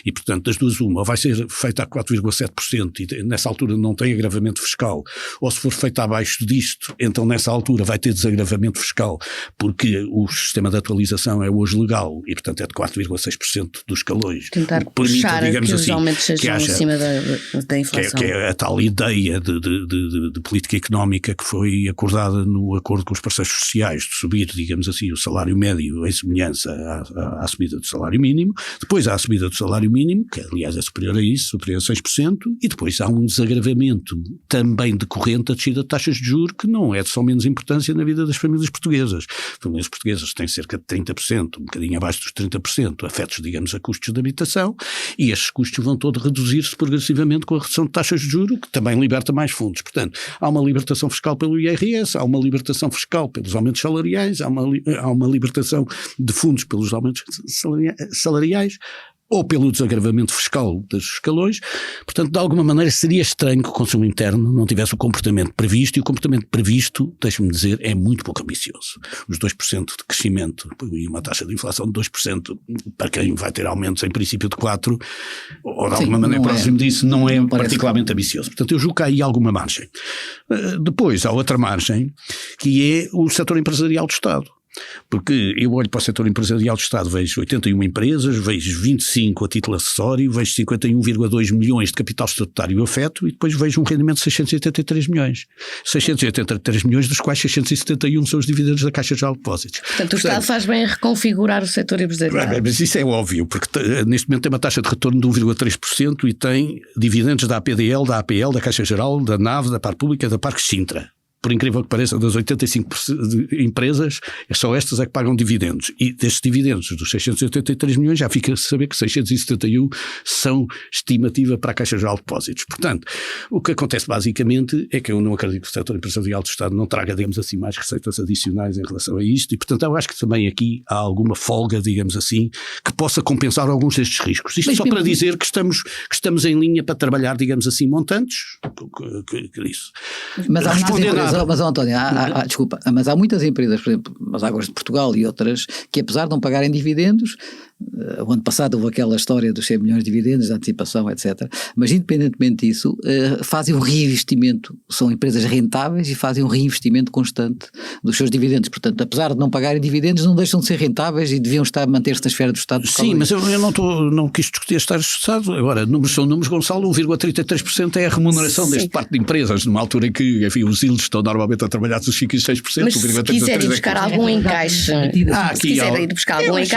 E, portanto, das duas uma, ou vai ser feita a 4,7% e nessa altura não tem agravamento fiscal, ou se for feita abaixo disto, então nessa altura vai ter desagravamento fiscal, porque o sistema de atualização é hoje legal e, portanto, é de 4,6% dos escalões. Tentar puxar que os aumentos sejam acima da inflação. Que é a tal ideia de política económica que foi acordada no acordo com os parceiros sociais, de subir, digamos assim, o salário médio em semelhança à subida do salário mínimo, depois há a subida do salário mínimo, que aliás é superior a isso, superior a 6%, e depois há um desagravamento também decorrente da descida de taxas de juros, que não é de só menos importância na vida das famílias portuguesas. As famílias portuguesas têm cerca de 30%, um bocadinho abaixo dos 30%, afetos, digamos, a custos de habitação, e estes custos vão todos reduzir-se progressivamente com a redução de taxas de juros, que também liberta mais fundos. Portanto, há uma libertação fiscal pelo IRS, há uma libertação fiscal pelos aumentos salariais, há uma libertação de fundos pelos aumentos salariais, ou pelo desagravamento fiscal dos escalões. Portanto, de alguma maneira seria estranho que o consumo interno não tivesse o comportamento previsto, e o comportamento previsto, deixe-me dizer, é muito pouco ambicioso. Os 2% de crescimento e uma taxa de inflação de 2%, para quem vai ter aumentos em princípio de 4%, ou de alguma maneira próximo disso, não é particularmente ambicioso. Portanto, eu julgo que há aí alguma margem. Depois, há outra margem, que é o setor empresarial do Estado. Porque eu olho para o setor empresarial do Estado, vejo 81 empresas, vejo 25 a título acessório, vejo 51,2 milhões de capital estatutário afeto e depois vejo um rendimento de 683 milhões. 683 milhões, dos quais 671 são os dividendos da Caixa Geral de Depósitos. Portanto, o Estado faz bem a reconfigurar o setor empresarial. Mas isso é óbvio, porque neste momento tem uma taxa de retorno de 1,3% e tem dividendos da APDL, da APL, da Caixa Geral, da NAV, da Par Pública, da Parque Sintra. Por incrível que pareça, das 85 empresas, só estas é que pagam dividendos. E destes dividendos, dos 683 milhões, já fica a saber que 671 são estimativa para a Caixa Geral de Depósitos. Portanto, o que acontece basicamente é que eu não acredito que o setor empresarial do Estado não traga, digamos assim, mais receitas adicionais em relação a isto, e portanto eu acho que também aqui há alguma folga, digamos assim, que possa compensar alguns destes riscos. Isto só para dizer que estamos em linha para trabalhar, digamos assim, montantes, que isso. Mas há muitas empresas. Mas António, desculpa, mas há muitas empresas, por exemplo, as Águas de Portugal e outras, que apesar de não pagarem dividendos, o ano passado houve aquela história dos 100 milhões de dividendos, de antecipação, etc. Mas independentemente disso, fazem um reinvestimento, são empresas rentáveis e fazem um reinvestimento constante dos seus dividendos. Portanto, apesar de não pagarem dividendos, não deixam de ser rentáveis e deviam manter-se na esfera do Estado. Sim, mas eu não quis discutir as taxas do Estado. Agora, números são números, Gonçalo, 1,33% é a remuneração deste parte de empresas, numa altura em que, enfim, os ILs estão normalmente a trabalhar dos 5% e 6%. Mas se quiser ir buscar algum encaixe,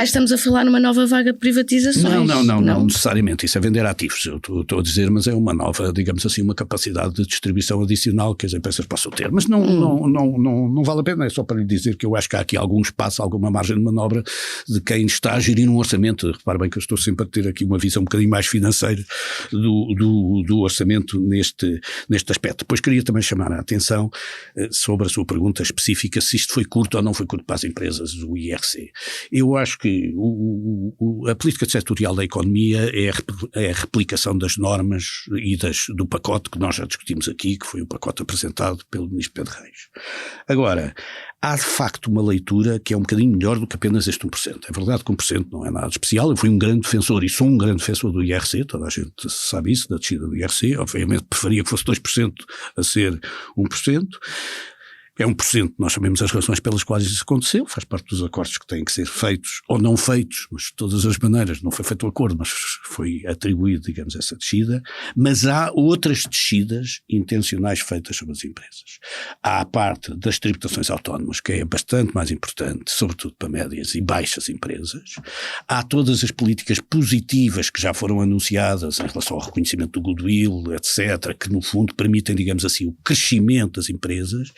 estamos a falar numa nova nova vaga de privatizações. Não necessariamente, isso é vender ativos, eu estou a dizer, mas é uma nova, digamos assim, uma capacidade de distribuição adicional que as empresas possam ter, mas não vale a pena, é só para lhe dizer que eu acho que há aqui algum espaço, alguma margem de manobra de quem está a gerir um orçamento. Repare bem que eu estou sempre a ter aqui uma visão um bocadinho mais financeira do orçamento neste aspecto. Depois queria também chamar a atenção sobre a sua pergunta específica, se isto foi curto ou não foi curto para as empresas, o IRC. Eu acho que a política setorial da economia é a replicação das normas e do pacote que nós já discutimos aqui, que foi o pacote apresentado pelo Ministro Pedro Reis. Agora, há de facto uma leitura que é um bocadinho melhor do que apenas este 1%. É verdade que 1% não é nada especial, eu fui um grande defensor e sou um grande defensor do IRC, toda a gente sabe isso, da descida do IRC, obviamente preferia que fosse 2% a ser 1%. É 1%, nós sabemos as razões pelas quais isso aconteceu, faz parte dos acordos que têm que ser feitos ou não feitos, mas de todas as maneiras não foi feito o acordo, mas foi atribuído, digamos, essa descida. Mas há outras descidas intencionais feitas sobre as empresas. Há a parte das tributações autónomas, que é bastante mais importante, sobretudo para médias e baixas empresas. Há todas as políticas positivas que já foram anunciadas em relação ao reconhecimento do goodwill, etc., que no fundo permitem, digamos assim, o crescimento das empresas.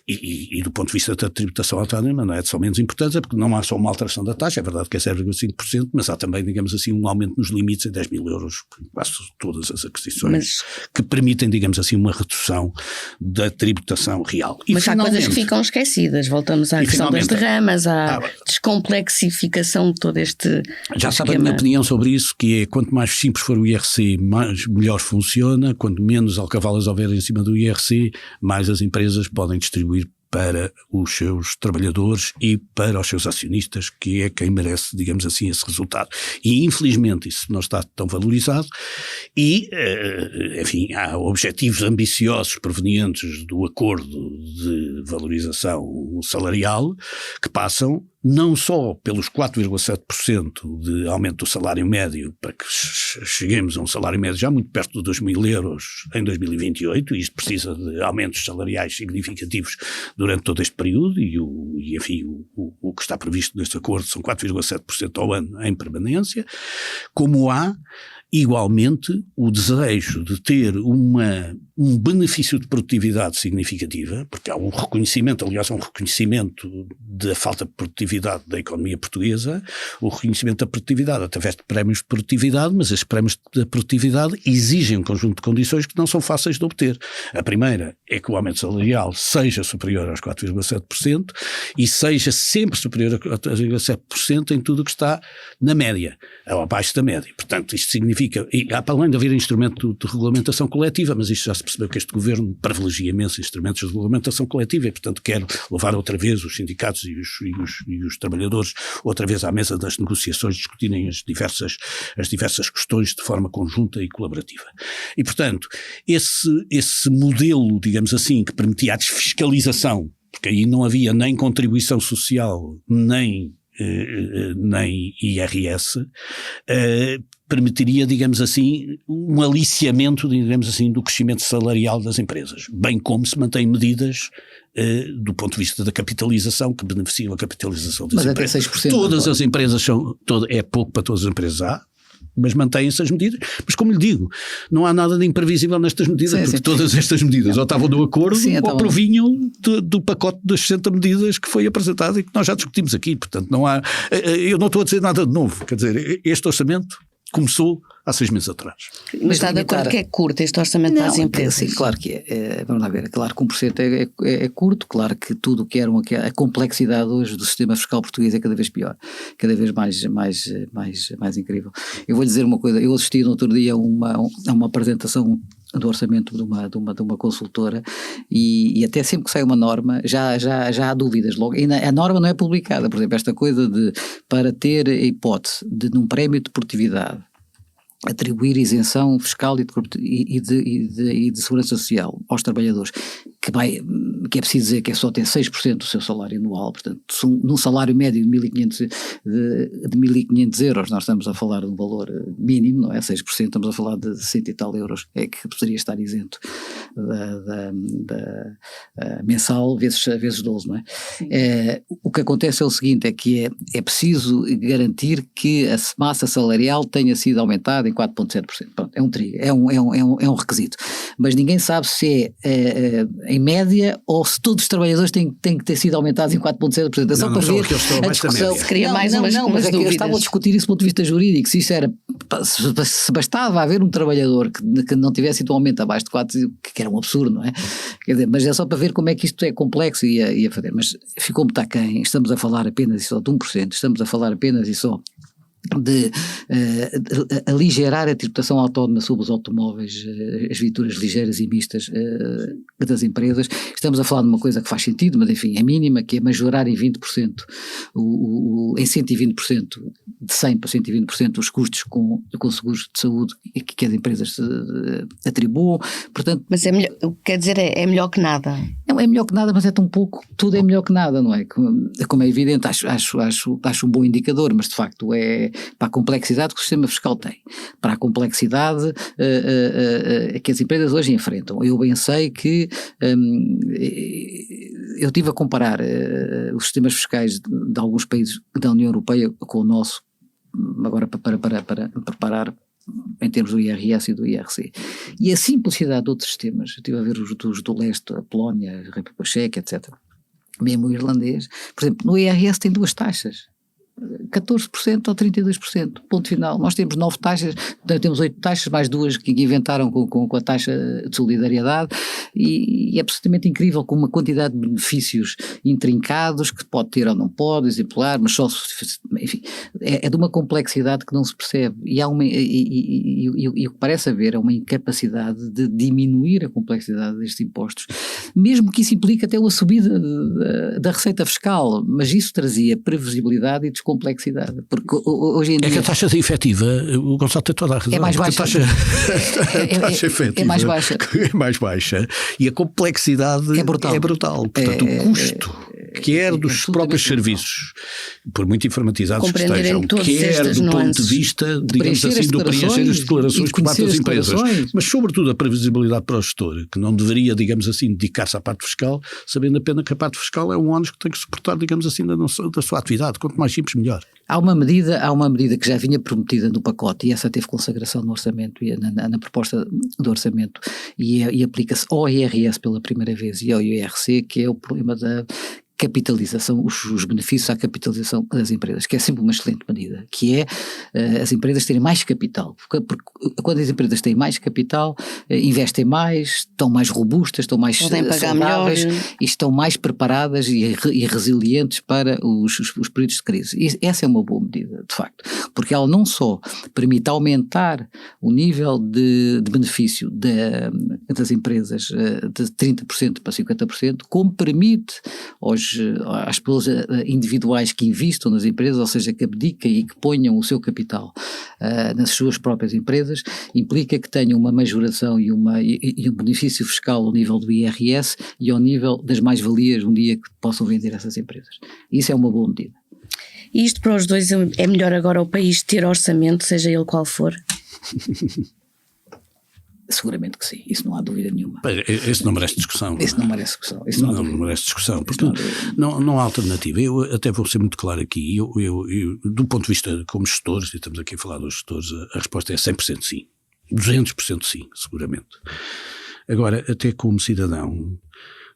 E do ponto de vista da tributação autónoma não é de só menos importância, porque não há só uma alteração da taxa, é verdade que é 0,5%, mas há também, digamos assim, um aumento nos limites em 10 mil euros, quase todas as aquisições, que permitem, digamos assim, uma redução da tributação real. Mas há coisas que ficam esquecidas, voltamos à questão das derramas, à descomplexificação de todo este já sabe a minha opinião sobre isso, que é quanto mais simples for o IRC, melhor funciona, quanto menos alcavalas houver em cima do IRC, mais as empresas podem distribuir para os seus trabalhadores e para os seus acionistas, que é quem merece, digamos assim, esse resultado. E infelizmente isso não está tão valorizado e, enfim, há objetivos ambiciosos provenientes do acordo de valorização salarial que passam não só pelos 4,7% de aumento do salário médio, para que cheguemos a um salário médio já muito perto de 2.000 euros em 2028, e isto precisa de aumentos salariais significativos durante todo este período, enfim, o que está previsto neste acordo são 4,7% ao ano em permanência, como há igualmente o desejo de ter um benefício de produtividade significativa, porque há um reconhecimento, aliás, um reconhecimento da falta de produtividade da economia portuguesa, o reconhecimento da produtividade através de prémios de produtividade, mas esses prémios de produtividade exigem um conjunto de condições que não são fáceis de obter. A primeira é que o aumento salarial seja superior aos 4,7% e seja sempre superior a 4,7% em tudo o que está na média, ou abaixo da média. Portanto, isto significa, e há para além de haver instrumento de regulamentação coletiva, mas isto já se percebeu que este governo privilegia imenso instrumentos de regulamentação coletiva e, portanto, quer levar outra vez os sindicatos e os trabalhadores outra vez à mesa das negociações, discutirem as diversas questões de forma conjunta e colaborativa. E, portanto, esse modelo, digamos assim, que permitia a desfiscalização, porque aí não havia nem contribuição social, nem IRS, permitiria, digamos assim, um aliciamento, digamos assim, do crescimento salarial das empresas, bem como se mantém medidas do ponto de vista da capitalização que beneficiam a capitalização das empresas. Até 6%. Todas as empresas é pouco para todas as empresas, mas mantêm-se as medidas. Mas como lhe digo, não há nada de imprevisível nestas medidas, porque todas estas medidas ou estavam no acordo ou provinham do pacote das 60 medidas que foi apresentado e que nós já discutimos aqui. Portanto, não há, eu não estou a dizer nada de novo, quer dizer, este orçamento começou há 6 meses atrás. Mas está de acordo que é curto este orçamento para as empresas? Sim, claro que é. Vamos lá ver, claro que 1% é curto, claro que tudo o que era a complexidade hoje do sistema fiscal português é cada vez pior, cada vez mais incrível. Eu vou-lhe dizer uma coisa, eu assisti no outro dia a uma apresentação do orçamento de uma consultora e até sempre que sai uma norma já há dúvidas logo, e a norma não é publicada, por exemplo, esta coisa para ter a hipótese de num prémio de produtividade atribuir isenção fiscal e de segurança social aos trabalhadores, que é preciso dizer que é só ter 6% do seu salário anual, portanto, num salário médio de 1.500 euros, nós estamos a falar de um valor mínimo, não é? 6%, estamos a falar de 100 e tal euros, é que poderia estar isento mensal vezes 12, não é? O que acontece é o seguinte, é que é preciso garantir que a massa salarial tenha sido aumentada em 4,7%. Pronto, é um trigger, é um requisito. Mas ninguém sabe se é em média ou se todos os trabalhadores têm que ter sido aumentados em 4,7%. É só para ver a discussão. Se cria mais umas mas dúvidas. Estavam a discutir isso do ponto de vista jurídico, se isso era, se bastava haver um trabalhador que não tivesse sido um aumento abaixo de 4%, que era um absurdo, não é? Quer dizer, mas é só para ver como é que isto é complexo e a fazer. Mas ficou-me aquém, estamos a falar apenas e só de 1%, estamos a falar apenas e só de aligerar a tributação autónoma sobre os automóveis, as viaturas ligeiras e mistas das empresas. Estamos a falar de uma coisa que faz sentido, mas enfim, é mínima, que é majorar em 20%, em 120%, de 100% para 120% os custos com seguros de saúde que as empresas atribuam. Portanto, mas é melhor, quer dizer, é melhor que nada. Não é melhor que nada, mas é tão pouco, tudo é melhor que nada, não é? Como é evidente, acho um bom indicador, mas de facto é para a complexidade que o sistema fiscal tem, para a complexidade que as empresas hoje enfrentam. Eu bem sei que eu estive a comparar os sistemas fiscais de alguns países da União Europeia com o nosso, agora para preparar em termos do IRS e do IRC. E a simplicidade de outros sistemas, eu estive a ver os do leste, a Polónia, a República Checa, etc. Mesmo o irlandês, por exemplo, no IRS tem duas taxas. 14% ou 32%, ponto final. Nós temos 9 taxas, temos 8 taxas, mais 2 que inventaram com a taxa de solidariedade, e é absolutamente incrível com uma quantidade de benefícios intrincados que pode ter ou não pode, exemplar, mas só, enfim, é de uma complexidade que não se percebe, e o que parece haver é uma incapacidade de diminuir a complexidade destes impostos, mesmo que isso implique até uma subida da receita fiscal, mas isso trazia previsibilidade e complexidade, porque hoje em dia... É que a taxa efetiva, o Gonçalo tem toda a razão. É mais baixa. A taxa efetiva é mais baixa. É mais baixa e a complexidade é brutal. Portanto, o custo, quer dos próprios serviços, por muito informatizados que estejam, quer do ponto de vista, digamos assim, do preencher as declarações por parte das empresas, mas sobretudo a previsibilidade para o gestor, que não deveria, digamos assim, dedicar-se à parte fiscal, sabendo apenas que a parte fiscal é um ónus que tem que suportar, digamos assim, da sua atividade. Quanto mais simples, melhor. Há uma medida que já vinha prometida no pacote, e essa teve consagração no orçamento, e na proposta do orçamento, e aplica-se ao IRS pela primeira vez e ao IRC, que é o problema da capitalização, os benefícios à capitalização das empresas, que é sempre uma excelente medida, que é as empresas terem mais capital, porque quando as empresas têm mais capital, investem mais, estão mais robustas, estão mais saudáveis e estão mais preparadas e resilientes para os períodos de crise. E essa é uma boa medida, de facto, porque ela não só permite aumentar o nível de benefício das empresas de 30% para 50%, como permite às pessoas individuais que investam nas empresas, ou seja, que abdiquem e que ponham o seu capital nas suas próprias empresas, implica que tenham uma majoração e um benefício fiscal ao nível do IRS e ao nível das mais-valias um dia que possam vender essas empresas. Isso é uma boa medida. E isto para os dois é melhor agora o país ter orçamento, seja ele qual for? Seguramente que sim, isso não há dúvida nenhuma. Isso não merece discussão. Isso não merece discussão. Isso não merece discussão, porque não há alternativa. Eu até vou ser muito claro aqui, eu, do ponto de vista como gestores, e estamos aqui a falar dos gestores, a resposta é 100% sim, 200% sim, seguramente. Agora, até como cidadão,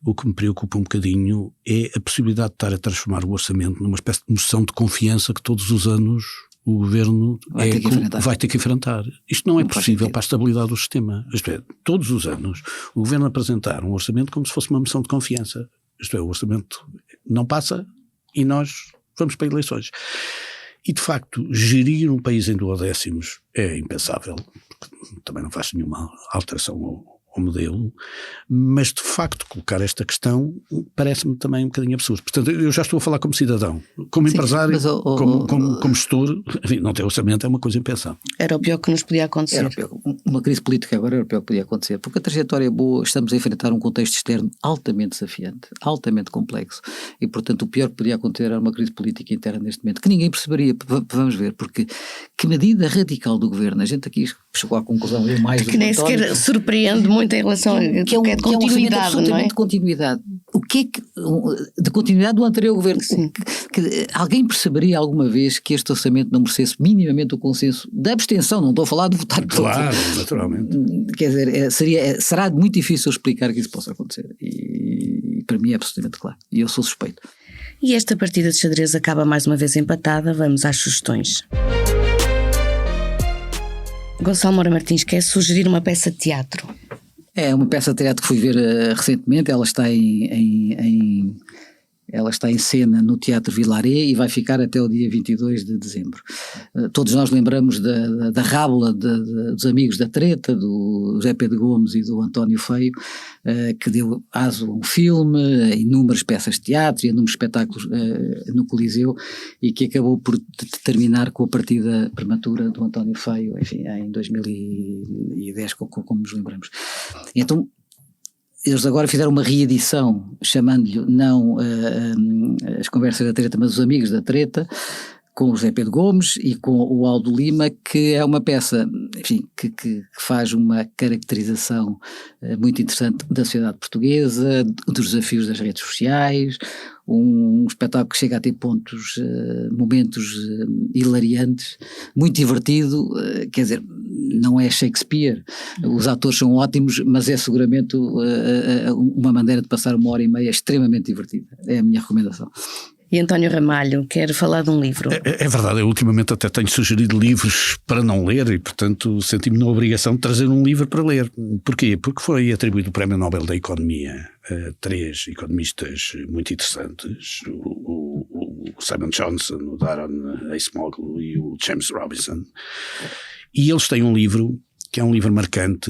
o que me preocupa um bocadinho é a possibilidade de estar a transformar o orçamento numa espécie de moção de confiança que todos os anos o governo vai ter que enfrentar. Isto não é possível para a estabilidade do sistema. Isto é, todos os anos o governo apresentar um orçamento como se fosse uma moção de confiança. Isto é, o orçamento não passa e nós vamos para eleições. E de facto, gerir um país em duodécimos é impensável. Também não faz nenhuma alteração ao modelo, mas de facto colocar esta questão parece-me também um bocadinho absurdo. Portanto, eu já estou a falar como cidadão, como empresário, mas, como gestor, enfim, não ter orçamento é uma coisa impensável. Era o pior que nos podia acontecer. Era o pior. Uma crise política agora era o pior que podia acontecer, porque a trajetória é boa, estamos a enfrentar um contexto externo altamente desafiante, altamente complexo, e portanto o pior que podia acontecer era uma crise política interna neste momento, que ninguém perceberia. Vamos ver, porque que medida radical do governo, a gente aqui chegou à conclusão, eu mais do que nem sequer surpreende muito em relação a que é de continuidade, não é? De continuidade. O que é que, de continuidade do anterior governo, que alguém perceberia alguma vez que este orçamento não merecesse minimamente o consenso da abstenção, não estou a falar de votar todos. Claro, naturalmente. Quer dizer, será muito difícil explicar que isso possa acontecer, e para mim é absolutamente claro, e eu sou suspeito. E esta partida de xadrez acaba mais uma vez empatada. Vamos às sugestões. Gonçalo Moura Martins quer sugerir uma peça de teatro. É uma peça de teatro que fui ver recentemente, ela está em cena no Teatro Vilaré e vai ficar até o dia 22 de dezembro. Todos nós lembramos da rábula dos amigos da treta, do José Pedro Gomes e do António Feio, que deu aso a um filme, a inúmeras peças de teatro e a inúmeros espetáculos no Coliseu, e que acabou por terminar com a partida prematura do António Feio, enfim, em 2010, como nos lembramos. Então, eles agora fizeram uma reedição, chamando-lhe não as conversas da treta, mas os amigos da treta, com o José Pedro Gomes e com o Aldo Lima, que é uma peça, enfim, que faz uma caracterização muito interessante da sociedade portuguesa, dos desafios das redes sociais, um espetáculo que chega a ter momentos hilariantes, muito divertido, quer dizer, não é Shakespeare, os atores são ótimos, mas é seguramente uma maneira de passar 1h30 extremamente divertida, é a minha recomendação. E António Ramalho quer falar de um livro. É verdade, eu ultimamente até tenho sugerido livros para não ler e, portanto, senti-me na obrigação de trazer um livro para ler. Porquê? Porque foi atribuído o Prémio Nobel da Economia a 3 economistas muito interessantes, o Simon Johnson, o Darren Acemoglu e o James Robinson. E eles têm um livro, que é um livro marcante,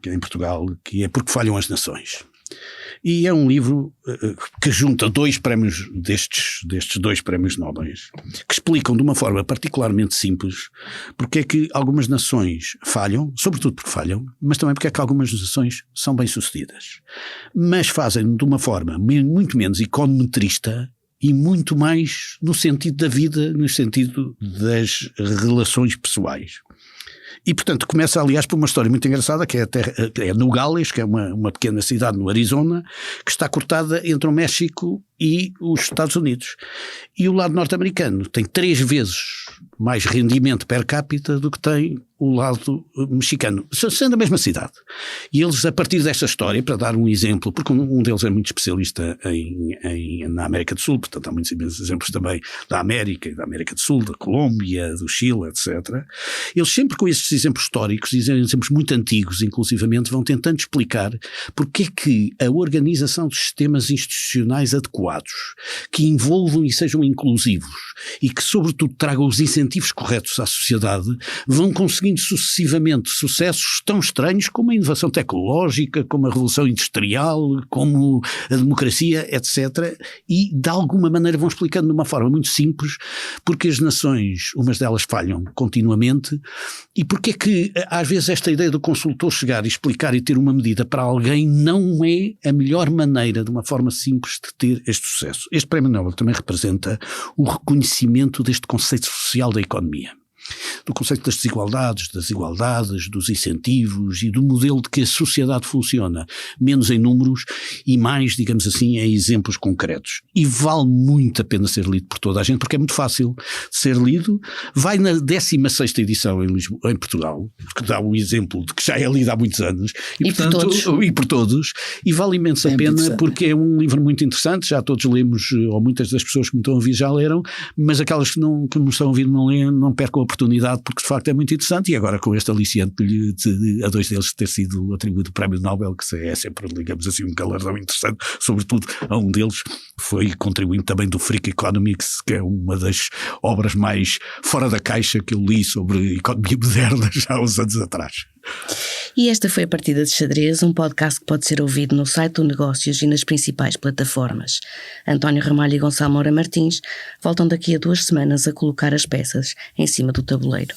que é em Portugal, que é Porque Falham as Nações. E é um livro que junta 2 prémios destes 2 prémios Nobel, que explicam de uma forma particularmente simples porque é que algumas nações falham, sobretudo porque falham, mas também porque é que algumas nações são bem-sucedidas. Mas fazem de uma forma muito menos econometrista e muito mais no sentido da vida, no sentido das relações pessoais. E, portanto, começa, aliás, por uma história muito engraçada, que é no Gales, que é uma pequena cidade no Arizona, que está cortada entre o México e os Estados Unidos. E o lado norte-americano tem 3 vezes mais rendimento per capita do que tem o lado mexicano, sendo a mesma cidade. E eles, a partir desta história, para dar um exemplo, porque um deles é muito especialista na América do Sul, portanto há muitos exemplos também da América e da América do Sul, da Colômbia, do Chile, etc. Eles sempre com estes exemplos históricos, exemplos muito antigos, inclusivamente, vão tentando explicar porque é que a organização dos sistemas institucionais adequados, que envolvam e sejam inclusivos e que, sobretudo, tragam os incentivos corretos à sociedade, vão conseguindo sucessivamente sucessos tão estranhos como a inovação tecnológica, como a revolução industrial, como a democracia, etc. E, de alguma maneira, vão explicando de uma forma muito simples porque as nações, umas delas falham continuamente, e porque é que, às vezes, esta ideia do consultor chegar e explicar e ter uma medida para alguém não é a melhor maneira, de uma forma simples, de ter este sucesso. Este Prémio Nobel também representa o reconhecimento deste conceito social da economia, do conceito das desigualdades, das igualdades, dos incentivos e do modelo de que a sociedade funciona, menos em números e mais, digamos assim, em exemplos concretos. E vale muito a pena ser lido por toda a gente, porque é muito fácil de ser lido. Vai na 16ª edição em Portugal, que dá o exemplo de que já é lido há muitos anos. E por todos. E vale imensa pena, porque é um livro muito interessante, já todos lemos, ou muitas das pessoas que me estão a ouvir já leram, mas aquelas que não me estão a ouvir não leem, não percam a oportunidade, porque de facto é muito interessante. E agora com este aliciante a 2 deles ter sido atribuído o Prémio Nobel, que é sempre, digamos assim, um galardão interessante, sobretudo a um deles foi contribuindo também do Freak Economics, que é uma das obras mais fora da caixa que eu li sobre economia moderna já há uns anos atrás. E esta foi a Partida de Xadrez, um podcast que pode ser ouvido no site do Negócios e nas principais plataformas. António Ramalho e Gonçalo Moura Martins voltam daqui a 2 semanas a colocar as peças em cima do tabuleiro.